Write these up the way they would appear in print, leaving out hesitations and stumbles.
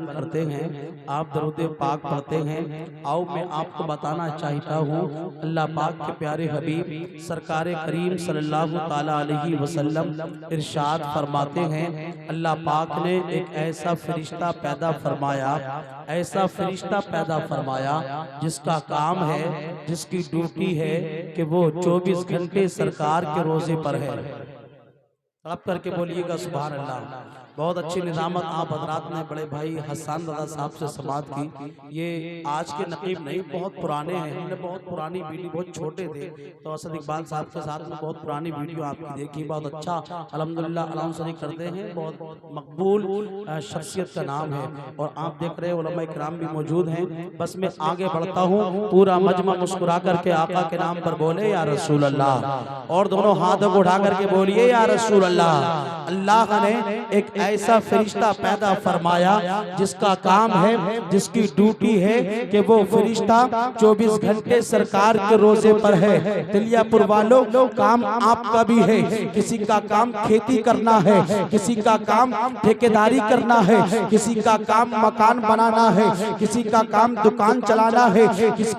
بلند کرتے ہیں، آپ درود پاک پڑھتے ہیں، آؤ میں آپ کو بتانا چاہتا ہوں اللہ پاک کے پیارے حبیب سرکار کریم صلی اللہ تعالیٰ علیہ وسلم ارشاد فرماتے ہیں اللہ پاک نے ایک ایسا فرشتہ پیدا فرمایا، ایسا فرشتہ پیدا فرمایا جس کا کام ہے، جس کی ڈیوٹی ہے کہ وہ 24 گھنٹے سرکار کے روزے پر ہے۔ آپ کر کے بولیے گا سبحان اللہ۔ بہت اچھی نظامت آپ حضرات نے بڑے بھائی حسان دادا صاحب سے سماعت کی۔ یہ آج کے نقیب نہیں، بہت پرانے ہیں، ہم نے بہت پرانی ویڈیو، بہت چھوٹے تھے تو اسد اقبال صاحب کے ساتھ میں بہت پرانی ویڈیو آپ کی دیکھی، بہت اچھا الحمدللہ اناؤنسری کرتے ہیں، بہت مقبول شخصیت کا نام ہے، اور آپ دیکھ رہے علماء کرام بھی موجود ہیں۔ بس میں آگے بڑھتا ہوں، پورا مجمع مسکرا کر کے آقا کے نام پر بولے یا رسول اللہ، اور دونوں ہاتھوں کو اٹھا کر کے بولیے یا رسول اللہ۔ اللہ نے ایک ایسا فرشتہ پیدا فرمایا جس کا کام ہے، جس کی ڈیوٹی ہے کہ وہ فرشتہ 24 گھنٹے سرکار کے روزے پر ہے۔ تلیا پور والوں، کام آپ کا بھی ہے، کسی کا کام کھیتی کرنا ہے، کسی کا کام ٹھیکیداری کرنا ہے، کسی کا کام مکان بنانا ہے، کسی کا کام دکان چلانا ہے،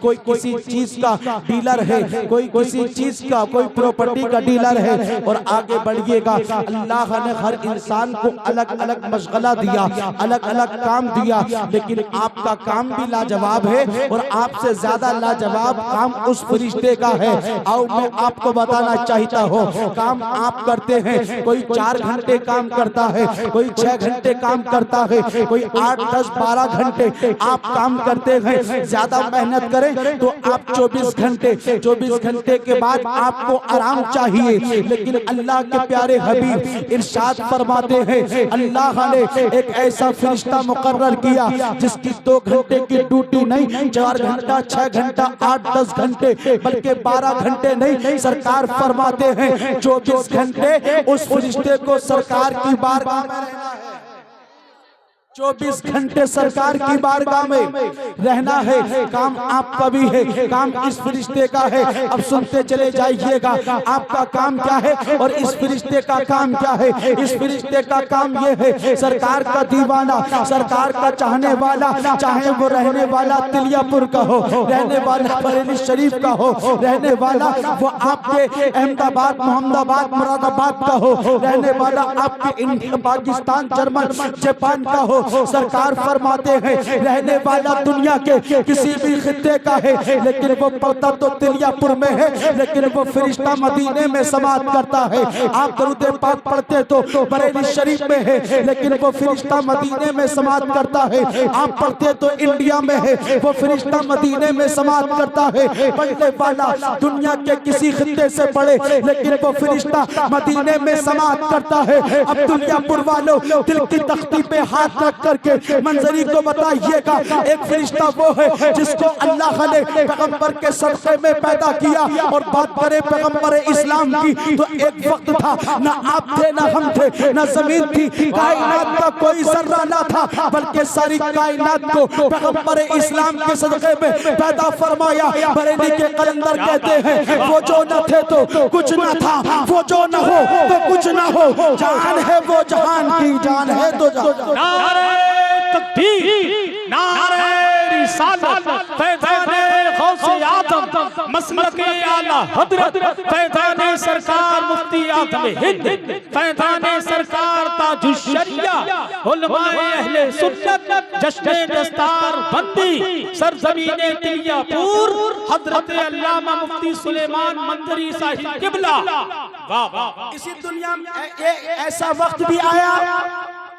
کوئی کسی چیز کا ڈیلر ہے، کوئی کسی چیز کا، کوئی پراپرٹی کا ڈیلر ہے، اور آگے بڑھئے گا۔ اللہ نے ہر انسان کو الگ الگ مشغلہ دیا، الگ الگ کام دیا، لیکن آپ کا کام بھی لاجواب ہے، اور آپ سے زیادہ لاجواب کام اس فرشتے کا ہے۔ آؤ میں آپ کو بتانا چاہتا ہوں، کام آپ کرتے ہیں، کوئی 4 گھنٹے کام کرتا ہے، کوئی 6 گھنٹے کام کرتا ہے، کوئی 8 10 12 گھنٹے آپ کام کرتے ہیں۔ زیادہ محنت کریں تو آپ 24 گھنٹے کے بعد آپ کو آرام چاہیے، لیکن اللہ کے پیارے حبیب ارشاد فرماتے ہیں اللہ نے ایک ایسا فرشتہ مقرر کیا جس کی 2 گھنٹے کی ڈیوٹی نہیں، 4 گھنٹہ 6 گھنٹہ 8 10 گھنٹے بلکہ 12 گھنٹے نہیں، سرکار فرماتے ہیں 24 گھنٹے اس فرشتے کو سرکار کی بارگاہ میں رہنا ہے، 24 گھنٹے سرکار کی بارگاہ میں رہنا ہے۔ کام آپ کا بھی ہے، کام اس فرشتے کا ہے۔ اب سنتے چلے جائیے گا آپ کا کام کیا ہے اور اس فرشتے کا کام کیا ہے۔ اس فرشتے کا کام یہ ہے، سرکار کا دیوانہ، سرکار کا چاہنے والا، چاہے وہ رہنے والا تلیا پور کا ہو، رہنے والا بریلی شریف کا ہو، رہنے والا وہ آپ کے احمد آباد محمد آباد مراد آباد کا ہو، رہنے والا آپ کے انڈیا پاکستان جرمن جاپان کا ہو، سرکار فرماتے ہیں رہنے والا دنیا کے کسی بھی خطے کا ہے، لیکن وہ پڑھتا تو تلیا پور میں ہے، لیکن وہ فرشتہ مدینے میں سماعت کرتا ہے۔ آپ درود پاک پڑھتے تو بریلی شریف میں ہے، لیکن وہ فرشتہ مدینے میں سماعت کرتا ہے۔ آپ پڑھتے تو انڈیا میں ہے، وہ فرشتہ مدینے میں سماعت کرتا ہے۔ پڑھنے والا دنیا کے کسی خطے سے پڑھے، لیکن وہ فرشتہ مدینے میں سماعت کرتا ہے۔ اب تلیا پور والوں، دل کی تختی پہ ہاتھ رکھ کر کے منظری کو بتائیے گا، ایک فرشتہ وہ ہے جس کو اللہ نے پیغمبر کے صدقے میں پیدا کیا۔ اور بات کرے پیغمبر اسلام کی تو ایک وقت تھا نہ آپ تھے نہ ہم تھے نہ زمین تھی، کائنات کا کوئی ذرہ نہ تھا، بلکہ ساری کائنات کو پیغمبر اسلام کے صدقے میں پیدا فرمایا۔ بریلی کے قلندر کہتے ہیں وہ جو نہ تھے تو کچھ نہ تھا، وہ جو نہ ہو تو کچھ نہ ہو، جان ہے وہ جہان کی جان ہے تو جہان۔ نعرہ تکبیر، نعرہ رسالت، فیضان غوث اعظم مسلک اعلی حضرت، فیضان سرکار مفتی اعظم ہند، فیضان سرکار تاج الشریعہ، علماء اہل سنت، جشن دستار بندی، سرزمین تلیا پور، حضرت علامہ مفتی سلیمان منظری صاحب قبلہ۔ اسی دنیا میں ایسا وقت بھی آیا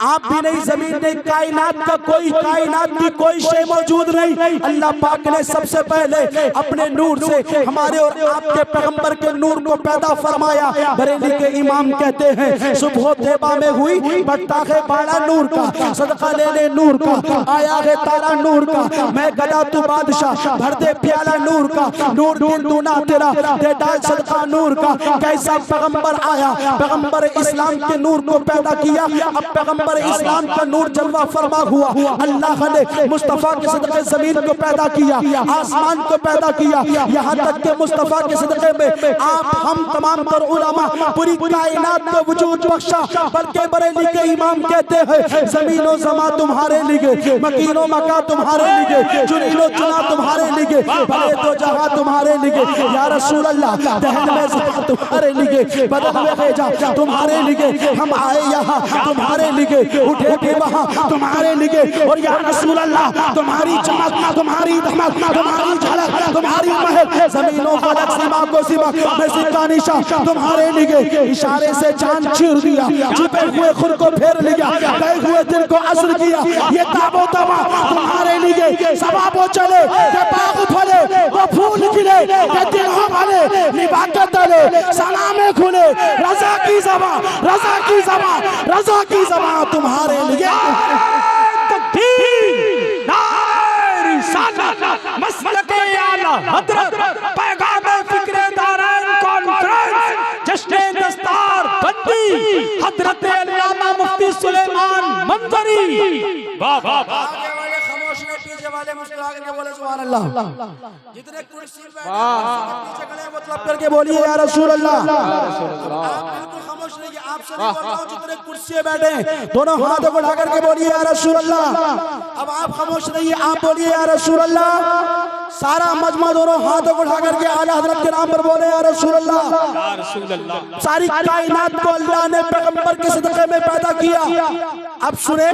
آپ بھی نہیں، زمین نہیں، کائنات کا کائنات کی کوئی شے موجود نہیں، اللہ پاک نے سب سے پہلے اپنے نور سے ہمارے اور آپ کے پیغمبر کے نور کو پیدا فرمایا۔ بریلی کے امام کہتے ہیں صبح طیبہ میں ہوئی بٹا ہے باڑا نور کا، صدقہ لے لے نور کا، آیا ہے تارا نور کا، میں گدا تو بادشاہ بھر دے پیالہ نور کا، نور دن دونا تیرا دے ڈال صدقہ نور کا۔ کیسا پیغمبر آیا، پیغمبر اسلام کے نور کو پیدا کیا۔ اب پیغمبر پیغمبر اسلام کا نور جلوہ فرما ہوا. اللہ نے مصطفیٰ کے صدقے زمین کو پیدا کیا, آسمان کو پیدا کیا, یہاں تک کہ مصطفیٰ کے صدقے میں آپ ہم تمام تر علماء پوری کائنات کو وجود بخشا. بلکہ بریلی کے امام کہتے ہیں زمین و زمان تمہارے لیے, مکین و مکہ تمہارے لیے, چنین و چنا تمہارے لیے, بھلے تو جہاں تمہارے لیے. یا رسول اللہ دہن میں زہاں تمہارے لیے, بدن میں خیجہ تمہارے لیے, ہم آئے یہاں تمہارے لیے, اٹھے بھی وہاں تمہارے لیے. اور یا رسول اللہ تمہاری چمک, تمہاری دھمک, تمہاری جھلک, تمہاری مہک, زمین و فلک سما کو سما میں سکہ نشان تمہارے لیے. اشارے سے چاند چیر دیا, چھپے ہوئے خود کو پھیر لیا, گئے ہوئے دل کو عصر کیا. یہ تاب و تما تمہارے لیے, سباب و چلے کہ باغ پھلے, وہ پھول کھلے کہ دلوں بھلے, نبا کے تلے سلامے کھلے. رضا کی زبان, رضا کی زبان, رضا کی زبان تمہارے لیے. تکبیر, نعرہ رسالت, مسلک اعلیٰ حضرت, پیغام فکر دارین کانفرنس, جشن دستار بندی حضرت علامہ مفتی سلیمان منظری. واہ واہ واہ, آگے والے خاموش نے, پیچھے والے مسکرا کر کے بولے سبحان اللہ. جتنے کرسی بیٹھے ہیں پیچھے کھڑے ہیں مطلب کر کے بولیے یا رسول اللہ. آپ بالکل خاموش رہیے, آپ سے بھی بول رہا ہوں جتنے کرسی بیٹھے ہیں دونوں ہاتھوں کو اٹھا کر کے بولیے یا رسول اللہ. اب آپ خاموش رہیے, آپ بولیے یا رسول اللہ. سارا مجمع دونوں ہاتھوں کو اٹھا کر کے اعلیٰ حضرت کے نام پر بولے یا رسول اللہ. یا رسول اللہ. ساری کائنات کو اللہ نے پیغمبر کے صدقے میں پیدا کیا. اب سنیں,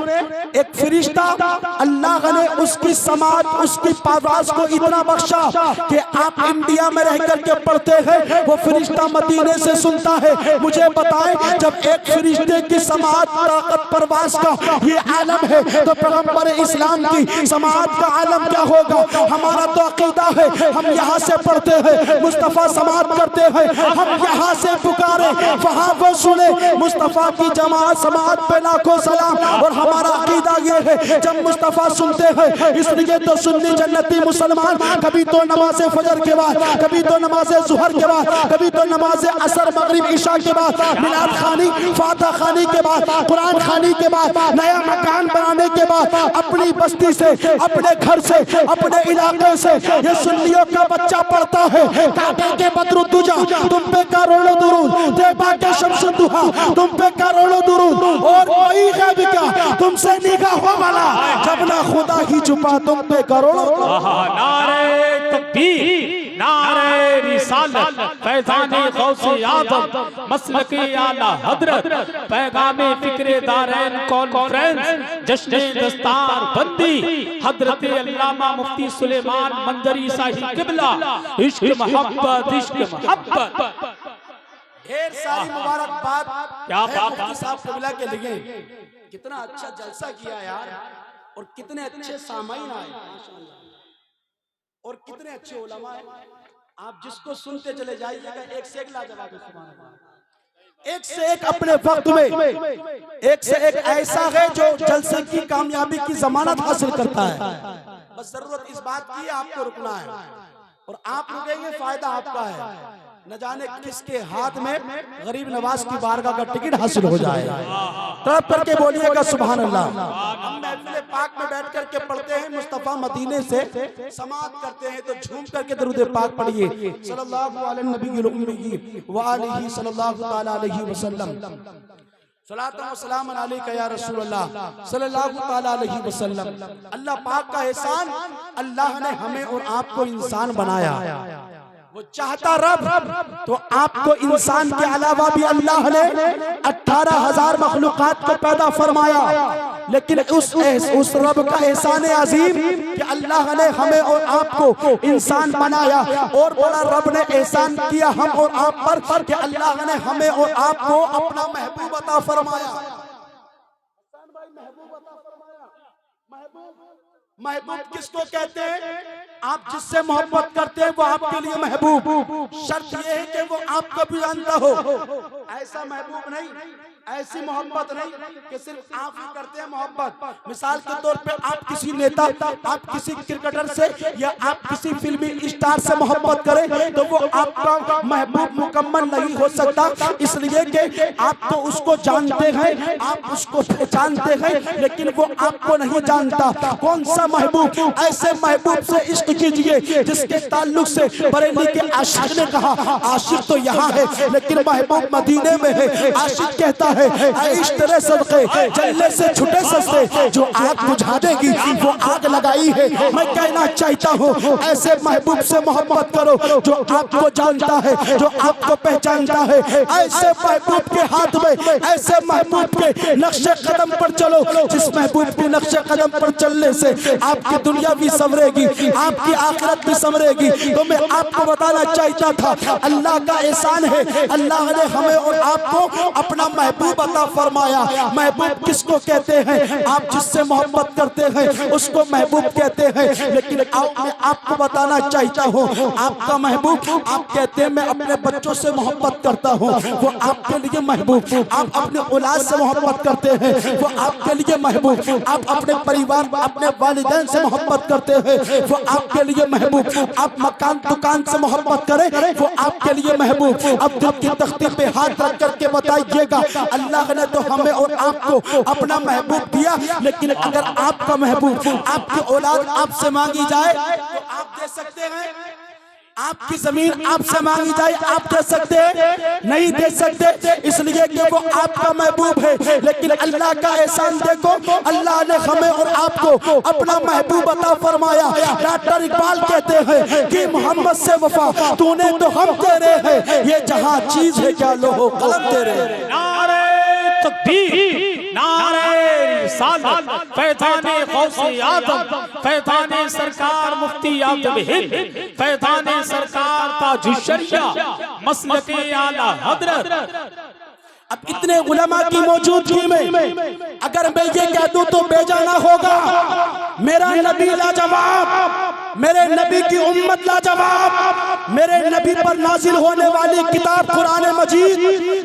ایک فرشتہ اللہ نے اس کی سماعت, اس کی پرواز کو اتنا بخشا کہ آپ انڈیا میں رہ کر کے پڑھتے ہیں, وہ فرشتہ مدینے سے سنتا ہے. مجھے بتائیں جب ایک فرشتے کی سماعت, طاقت, پرواز کا یہ عالم ہے تو پیغمبر اسلام کی سماعت کا عالم کیا ہوگا. ہمارا تو عقیدہ ہے, ہم یہاں سے پڑھتے ہیں, مصطفیٰ سماعت کرتے ہیں, ہم یہاں سے پکارے وہاں وہ سنے. مصطفیٰ کی جماعت سماعت پہ لاکھوں سلام. اور ہمارا عقیدہ یہ ہے جب مصطفیٰ سنتے ہیں, اس لیے تو سنی جنتی مسلمان کبھی تو نماز فجر کے بعد, کبھی تو نماز ظہر کے بعد, کبھی تو نماز عصر مغرب عشاء کے بعد, میلاد خوانی فاتح خوانی کے بعد, قرآن خوانی کے بعد, نیا مکان بنانے کے بعد, اپنی بستی سے, اپنے گھر سے, اپنے علاقے سے یہ سنیوں کا بچہ پڑھتا ہے. کعبے کے بدر الدجا تم پہ کروڑوں درود, دیبا کے شمس الضحا تم پہ کروڑوں درود, اور کوئی غیب کا تم سے نگاہ ہو بلا جب نہ خدا ہی چھپا تم پہ کروڑوں. نعرہ تکبیر, نعرہ رسالت, فیضان غوث اعظم, مسلک اعلیٰ حضرت, پیغام فکر دارین کانفرنس, جشن دستار بندی حضرت علامہ مفتی سلیمان منظری صاحب قبلہ. عشق محبت, عشق محبت. ڈھیر ساری مبارکباد کیا ہے بات, مفتی صاحب قبلہ کے لیے. کتنا اچھا جلسہ کیا یار, اور کتنے اچھے سامعین آئے, اور کتنے اچھے علماء ہیں. آپ جس کو سنتے چلے جائیے گا ایک سے ایک لاجواب ہے. سبحان اللہ. ایک سے ایک اپنے وقت میں ایک سے ایک ایسا ہے جو جلسے کی کامیابی کی ضمانت حاصل کرتا ہے. بس ضرورت اس بات کی آپ کو رکنا ہے, اور آپ رکیں گے فائدہ آپ کا ہے. نہ جانے کس کے ہاتھ میں غریب نواز کی بارگاہ کا ٹکٹ حاصل ہو جائے. طرف کر کے بولیے گا سبحان اللہ. ہم محفل پاک میں بیٹھ کر کے پڑھتے ہیں, مصطفیٰ مدینے سے سماعت کرتے ہیں, تو جھوم کر کے درود پاک پڑھیے صلی اللہ علیہ نبی الامی وآلہ صلی اللہ تعالی علیہ وسلم. صلاۃ و سلام علیک یا رسول اللہ صلی اللہ تعالی علیہ وسلم. اللہ پاک کا احسان, اللہ نے ہمیں اور آپ کو انسان بنایا. وہ چاہتا رب تو آپ کو انسان کے علاوہ بھی اللہ نے 18,000 مخلوقات کو پیدا فرمایا. لیکن اس رب کا احسان عظیم کہ اللہ نے ہمیں اور آپ کو انسان بنایا, اور بڑا رب نے احسان کیا ہم اور آپ پر کہ اللہ نے ہمیں اور آپ کو اپنا محبوب عطا فرمایا. محبوب کس کو کہتے ہیں؟ آپ جس سے محبت کرتے ہیں وہ آپ کے لیے محبوب. شرط یہ ہے کہ وہ آپ کو بھی جانتا ہو. ایسا محبوب نہیں ایسی محبت نہیں کہ صرف آپ ہی کرتے ہیں محبت. مثال کے طور پہ آپ کسی نیتا، آپ کسی کرکٹر سے یا آپ کسی فلمی اسٹار سے محبت کریں تو وہ آپ کا محبوب مکمل نہیں ہو سکتا، اس لیے کہ آپ تو اس کو جانتے ہیں، آپ اس کو پہچانتے ہیں، لیکن وہ آپ کو نہیں جانتا. کون سا محبوب؟ ایسے محبوب سے عشق کیجئے جس کے تعلق سے بریلی کے عاشق نے کہا عاشق تو یہاں ہے لیکن محبوب مدینے میں ہے. عاشق کہتا ہے اے عشق تیرے صدقے جلنے سے چھٹے سستے، جو آگ بجھا دے گی وہ آگ لگائی ہے. میں کہنا چاہتا ہوں ایسے محبوب سے محبت کرو جو آپ کو جانتا ہے، جو آپ کو پہچانتا ہے. ایسے محبوب کے ہاتھ میں، ایسے محبوب کے نقش قدم پر چلو جس محبوب کے نقش قدم پر چلنے سے آپ کی دنیا بھی سنورے گی، آپ کی آخرت بھی سنورے گی. تو میں آپ کو بتانا چاہتا تھا اللہ کا احسان ہے، اللہ نے ہمیں اور آپ کو اپنا محبوب عطا فرمایا. محبوب کس کو کہتے ہیں؟ آپ جس سے محبت کرتے ہیں اس کو محبوب کہتے ہیں. لیکن میں آپ کو بتانا چاہتا ہوں آپ کا محبوب، آپ کہتے ہیں میں اپنے بچوں سے محبت کرتا ہوں، وہ آپ کے لیے محبوب. آپ اپنے اولاد سے محبت کرتے ہیں، وہ آپ کے لیے محبوب. آپ اپنے پریوار، اپنے والدین سے محبت کرتے ہیں، وہ آپ کے لیے محبوب. آپ مکان دکان سے محبت کریں وہ آپ کے لیے محبوب. اب دل کی تختی پہ ہاتھ رکھ کر کے بتائیے گا اللہ نے تو ہمیں اور آپ کو اپنا محبوب دیا، لیکن اگر آپ کا محبوب، آپ کی اولاد آپ سے مانگی جائے تو آپ دے سکتے ہیں؟ آپ کی زمین آپ سے مانگی جائے آپ دے سکتے ہیں؟ نہیں دے سکتے، اس لیے کہ وہ آپ کا محبوب ہے. لیکن اللہ کا احسان دیکھو، اللہ نے ہمیں اور آپ کو اپنا محبوب عطا فرمایا. ڈاکٹر اقبال کہتے ہیں کہ محمد سے وفا تو نے تو ہم تیرے ہیں، یہ جہاں چیز ہے کیا لوہو قلم تیرے. نعرہ تکبیر، نعرہ رسالت، فیضان غوث اعظم، فیضان سرکار مفتی اعظم ہند، فیضان سرکار تاج الشریعہ، مسلک اعلیٰ حضرت. اب اتنے علماء کی موجودگی میں اگر میں یہ کہہ دوں تو بے جانا ہوگا. میرا نبی لاجواب، میرے نبی کی امت لاجواب، میرے نبی پر نازل ہونے والی کتاب قرآن مجید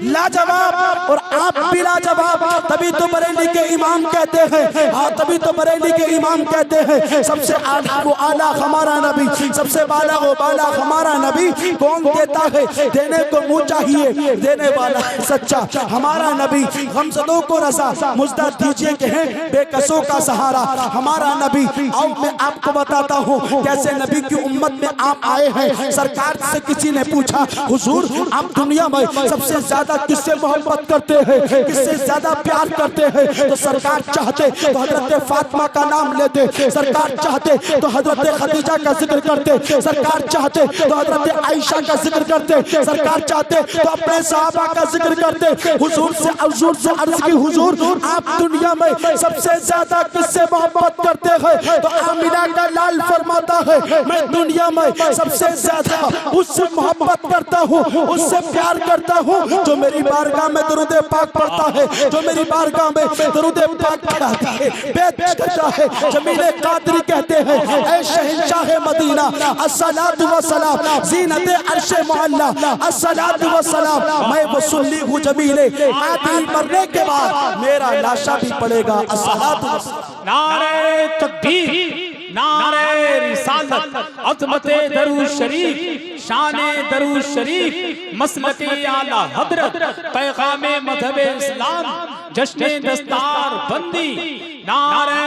لاجواب، اور آپ بھی لاجواب. تبھی تو بریلی کے امام کہتے ہیں، ہاں تبھی تو بریلی کے امام کہتے ہیں سب سے اعلیٰ و اعلیٰ ہمارا نبی، سب سے بالا و بالا ہمارا نبی. کون دیتا ہے؟ دینے کو منہ چاہیے، دینے والا سچا ہمارا نبی. غمزدوں کو رضا مزدہ دیجئے کہ ہیں بے کسوں کا سہارا ہمارا نبی. آؤ میں آپ کو بتاتا ہوں کیسے نبی کی امت میں آپ آئے ہیں. سرکار سے کسی نے پوچھا حضور آپ دنیا میں سب سے زیادہ کس سے محبت کرتے ہیں، کس سے زیادہ پیار کرتے ہیں؟ تو سرکار چاہتے تو حضرت فاطمہ کا نام لیتے، سرکار چاہتے تو حضرت خدیجہ کا ذکر کرتے، سرکار چاہتے تو حضرت عائشہ کا ذکر کرتے، سرکار چاہتے تو اپنے صحابہ کا ذکر کرتے. حضور سے عرض کی حضور آپ دنیا میں سب سے زیادہ کس سے محبت کرتے ہیں؟ تو آمینہ کا لال فرماتا ہے میں دنیا میں سب سے زیادہ اس سے محبت کرتا ہوں، اس سے پیار کرتا ہوں جو میری بارگاہ میں درود پاک پڑھتا ہے، جو میری بارگاہ میں درود پاک پڑھتا ہے. بیت کرتا ہے. جمیل قادری کہتے ہیں اے شہنشاہ مدینہ الصلاۃ والسلام زینت عرش معلا، الصلاۃ والسلام میں وہ سنلی ہوں جمیل قادری مرنے کے بعد میرا لاشا بھی پڑے گا الصلاۃ والسلام. نعرہ تکبیر، نعرہ رسالت، عظمت درود شریف، شان درود شریف، مسلک اعلیٰ حضرت، پیغام مذہب اسلام، جشن دستار بندی. نعرہ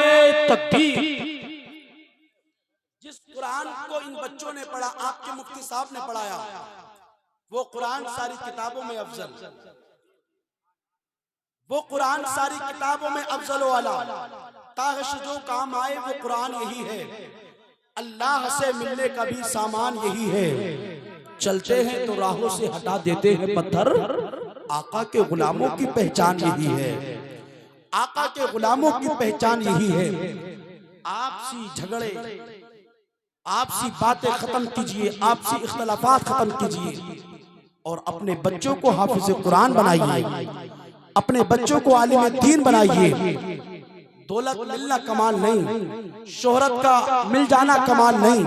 تکبیر. جس قرآن کو ان بچوں نے پڑھا، آپ کے مفتی صاحب نے پڑھایا، وہ قرآن ساری کتابوں میں افضل، وہ قرآن ساری کتابوں میں افضل والا. کاش جو کام آئے وہ قرآن یہی ہے، اللہ سے ملنے کا بھی سامان یہی ہے. چلتے ہیں تو راہوں سے ہٹا دیتے ہیں پتھر، آقا کے غلاموں کی پہچان یہی ہے، آقا کے غلاموں کی پہچان یہی ہے. آپسی جھگڑے، آپسی باتیں ختم کیجئے، آپسی اختلافات ختم کیجئے اور اپنے بچوں کو حافظ قرآن بنائیے، اپنے بچوں کو عالم دین بنائیے. دولت ملنا کمال نہیں، شہرت کا مل جانا کمال نہیں،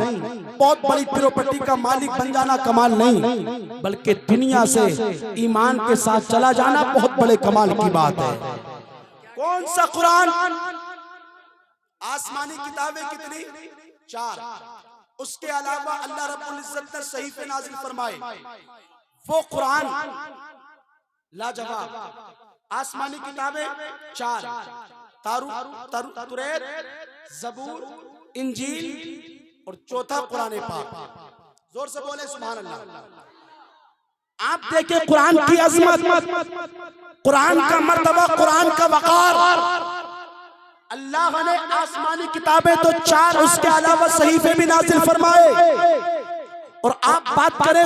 بہت بڑی پراپرٹی کا مالک بن جانا کمال نہیں، بلکہ دنیا سے ایمان کے ساتھ چلا جانا بہت بڑے کمال کی بات ہے۔ کون سا قرآن؟ آسمانی کتابیں کتنی؟ 4۔ اس کے علاوہ اللہ رب العزت نے صحیفے نازل فرمائے، وہ قرآن لاجواب۔ آسمانی کتابیں 4، توریت، زبور، انجیل اور چوتھا قرآن پاک۔ زور سے بولے سبحان اللہ۔ آپ دیکھیں قرآن کی عظمت، قرآن کا مرتبہ، قرآن کا وقار۔ اللہ نے آسمانی کتابیں تو 4، اس کے علاوہ صحیفے بھی نازل فرمائے۔ اور آپ بات کریں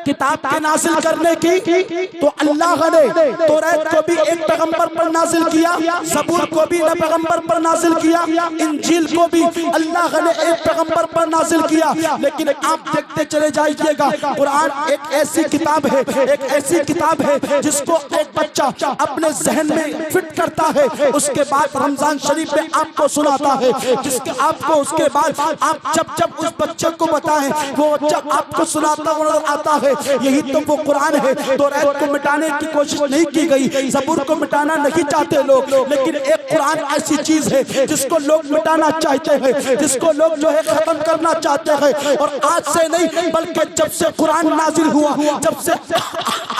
کتاب کے نازل کرنے کی، تو اللہ نے توریت کو بھی ایک پیغمبر پر نازل کیا، زبور کو بھی پیغمبر پر نازل کیا، انجیل کو بھی اللہ نے ایک پیغمبر پر نازل کیا۔ لیکن آپ دیکھتے چلے جائیے گا، قرآن ایک ایسی کتاب ہے، ایک ایسی کتاب ہے جس کو ایک بچہ اپنے ذہن میں فٹ کرتا ہے، اس کے بعد رمضان شریف میں آپ کو سناتا ہے، جس کے آپ کو اس کے بعد آپ جب اس بچے کو بتائیں، وہ بچہ آپ کو سناتا نظر آتا ہے۔ یہی تو وہ قرآن ہے۔ توریت کو مٹانے کی کوشش نہیں کی گئی، زبور کو مٹانا نہیں چاہتے لوگ، لیکن ایک قرآن ایسی چیز ہے جس کو لوگ مٹانا چاہتے ہیں، جس کو لوگ جو ہے ختم کرنا چاہتے ہیں۔ اور آج سے نہیں بلکہ جب سے قرآن نازل ہوا، جب سے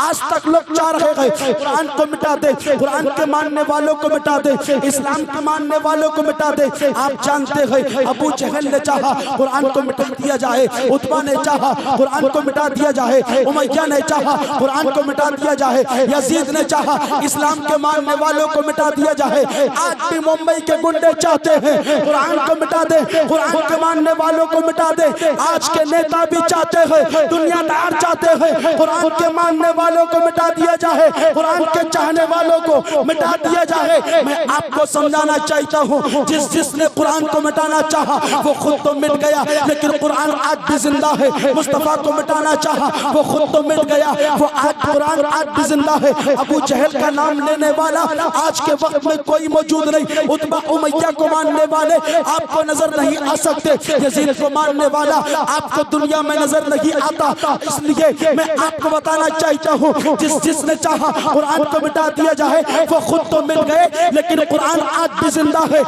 آج تک لوگ چاہ رہے ہیں قرآن کو مٹا دے، قرآن کے ماننے والوں کو مٹا دے، اسلام کے ماننے والوں کو مٹا دے۔ آپ جانتے ہیں ابو جہل نے چاہا قرآن کو مٹا دیا جائے، عتبہ نے چاہا قرآن کو مٹا دیا جائے، امیہ نے چاہا قرآن کو مٹا دیا جائے، یزید نے چاہا اسلام کے ماننے والوں کو مٹا دیا جائے۔ آج بھی ممبئی کے گنڈے چاہتے ہیں قرآن کو مٹا دے، قرآن کے ماننے والوں کو مٹا دے۔ آج کے نیتا بھی چاہتے ہیں، دنیا دار چاہتے ہیں قرآن کے ماننے والوں کو مٹا دیا جائے، قرآن کے چاہنے والوں کو مٹا دیا جائے۔ میں آپ کو سمجھانا چاہتا ہوں، جس نے قرآن کو مٹانا چاہا وہ خود تو مٹ گیا، لیکن قرآن آج بھی زندہ ہے۔ مصطفیٰ کو مٹانا چاہا وہ خود تو مٹ گیا، وہ قرآن آج بھی زندہ ہے۔ ابو جہل کا نام لینے والا آج کے وقت میں کوئی موجود نہیں، عتبہ امیہ کو ماننے والے آپ کو نظر نہیں آ سکتے، یزید کو ماننے والا آپ کو دنیا میں نظر نہیں آتا۔ اس لیے میں آپ کو بتانا چاہتا ہوں، جس نے چاہا قرآن کو مٹا دیا جائے وہ خود تو مٹ گئے، لیکن قرآن آج بھی زندہ ہے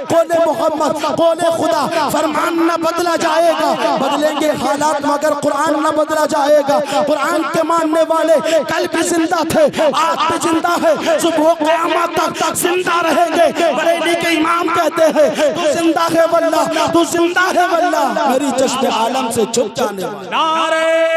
قول محمد، قول خدا۔ فرمان نہ بدلا جائے گا، بدلیں گے حالات مگر قرآن نہ بدلا جائے گا۔ قرآن کے ماننے والے کل بھی زندہ تھے، آج بھی زندہ ہے، صبح قیامت تک زندہ رہیں گے۔ بریلی کے امام کہتے ہیں تو زندہ ہے واللہ، تو زندہ ہے واللہ، میری چشم عالم سے چھپ جانے والا۔ نعرہ